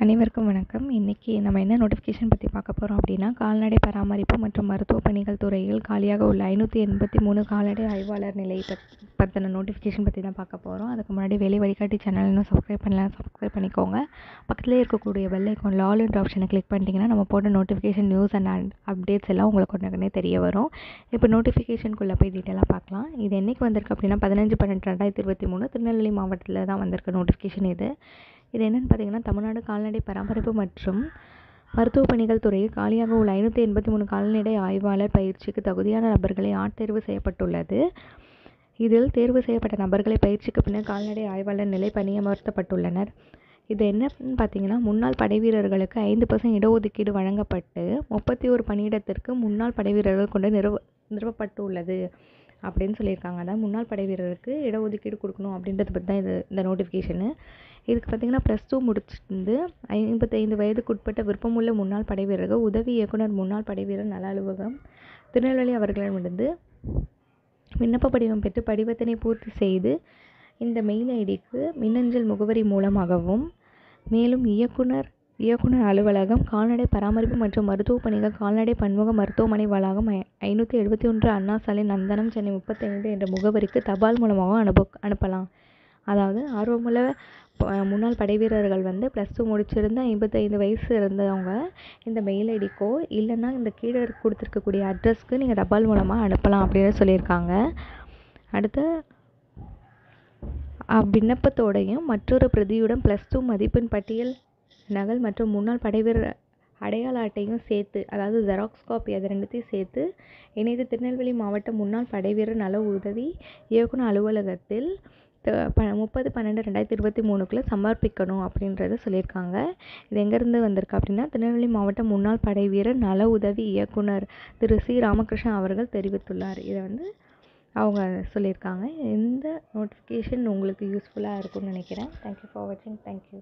அனைவருக்கும் வணக்கம். இன்றைக்கி நம்ம என்ன நோட்டிஃபிகேஷன் பற்றி பார்க்க போகிறோம் அப்படின்னா, கால்நடை பராமரிப்பு மற்றும் மருத்துவ பணிகள் துறையில் காலியாக உள்ள 583 கால்நடை ஆய்வாளர் நிலை பற்றின நோட்டிஃபிகேஷன் பற்றி தான் பார்க்க போகிறோம். அதுக்கு முன்னாடி வேலை வழிகாட்டி சேனல் இன்னும் சப்ஸ்கிரைப் பண்ணலாம், சப்ஸ்கிரைப் பண்ணிக்கோங்க. பக்கத்துலேயே இருக்கக்கூடிய பெல் ஐக்கான் ஆல் என்ற ஆப்ஷனை கிளிக் பண்ணிட்டீங்கன்னா நம்ம போட்ட நோட்டிஃபிகேஷன் நியூஸ் அண்ட் அப்டேட்ஸ் எல்லாம் உங்களுக்கு உடனே தெரிய வரும். இப்போ நோட்டிஃபிகேஷனுக்குள்ளே போய் டீட்டெயிலாக பார்க்கலாம். இது என்றைக்கு வந்திருக்கு அப்படின்னா 15/12/2023 திருநெல்வேலி மாவட்டத்தில் தான் வந்திருக்க நோட்டிஃபிகேஷன் இது என்னென்னு பார்த்தீங்கன்னா, தமிழ்நாடு கால்நடை பராமரிப்பு மற்றும் மருத்துவ பணிகள் துறையில் காலியாக உள்ள 583 கால்நடை ஆய்வாளர் பயிற்சிக்கு தகுதியான நபர்களை ஆட்தேர்வு செய்யப்பட்டுள்ளது. இதில் தேர்வு செய்யப்பட்ட நபர்களை பயிற்சிக்கு பின்னர் கால்நடை ஆய்வாளர் நிலை பணியமர்த்தப்பட்டுள்ளனர். இது என்னன்னு பார்த்தீங்கன்னா, முன்னாள் படைவீரர்களுக்கு 5% இடஒதுக்கீடு வழங்கப்பட்டு 31 பணியிடத்திற்கு முன்னாள் படைவீரர்கள் கொண்டு நிறுவப்பட்டுள்ளது அப்படின்னு சொல்லியிருக்காங்க. அதான் முன்னாள் படைவீரருக்கு இடஒதுக்கீடு கொடுக்கணும் அப்படின்றத பற்றி தான் இந்த நோட்டிஃபிகேஷனு. இதுக்கு பார்த்திங்கன்னா +2 முடிச்சிருந்து 55 வயதுக்குட்பட்ட விருப்பமுள்ள முன்னாள் படைவீரர்கள் உதவி இயக்குனர் முன்னாள் படைவீரர் நல அலுவலகம் திருநெல்வேலி அவர்களிடமிருந்து விண்ணப்ப படிவம் பெற்று படிவத்தினை பூர்த்தி செய்து இந்த மெயில் ஐடிக்கு மின்னஞ்சல் முகவரி மூலமாகவும், மேலும் இயக்குனர் அலுவலகம் கால்நடை பராமரிப்பு மற்றும் மருத்துவ பணிகள் கால்நடை பன்முக மருத்துவமனை வளாகம் 571 அண்ணா சாலை நந்தனம் சென்னை 35 என்ற முகவரிக்கு தபால் மூலமாக அனுப்பலாம். அதாவது ஆர்வமுள்ள முன்னாள் படைவீரர்கள் +2 முடிச்சிருந்து 55 வயசு இருந்தவங்க இந்த மெயில் ஐடிக்கோ இல்லைன்னா இந்த கீழே கொடுத்துருக்கக்கூடிய அட்ரஸ்க்கு நீங்கள் தபால் மூலமாக அனுப்பலாம் அப்படின்னு சொல்லியிருக்காங்க. அடுத்து விண்ணப்பத்தோடையும் மற்றொரு பிரதியுடன் +2 மதிப்பெண் பட்டியல் நகல் மற்றும் முன்னாள் படைவீரர் அடையாள அட்டையும் சேர்த்து, அதாவது ஜெராக்ஸ் காப்பி அது ரெண்டுத்தையும் சேர்த்து இணைந்து திருநெல்வேலி மாவட்ட முன்னாள் படைவீரர் நல உதவி இயக்குனர் அலுவலகத்தில் 30/12/2023 சமர்ப்பிக்கணும் அப்படின்றத சொல்லியிருக்காங்க. இது எங்கேருந்து வந்திருக்கு அப்படின்னா, திருநெல்வேலி மாவட்ட முன்னாள் படைவீரர் நல உதவி இயக்குனர் திரு சி ராமகிருஷ்ணன் அவர்கள் தெரிவித்துள்ளார். இதை அவங்க சொல்லியிருக்காங்க. இந்த நோட்டிஃபிகேஷன் உங்களுக்கு யூஸ்ஃபுல்லாக இருக்கும்னு நினைக்கிறேன். தேங்க்யூ ஃபார் வாட்சிங். தேங்க்யூ.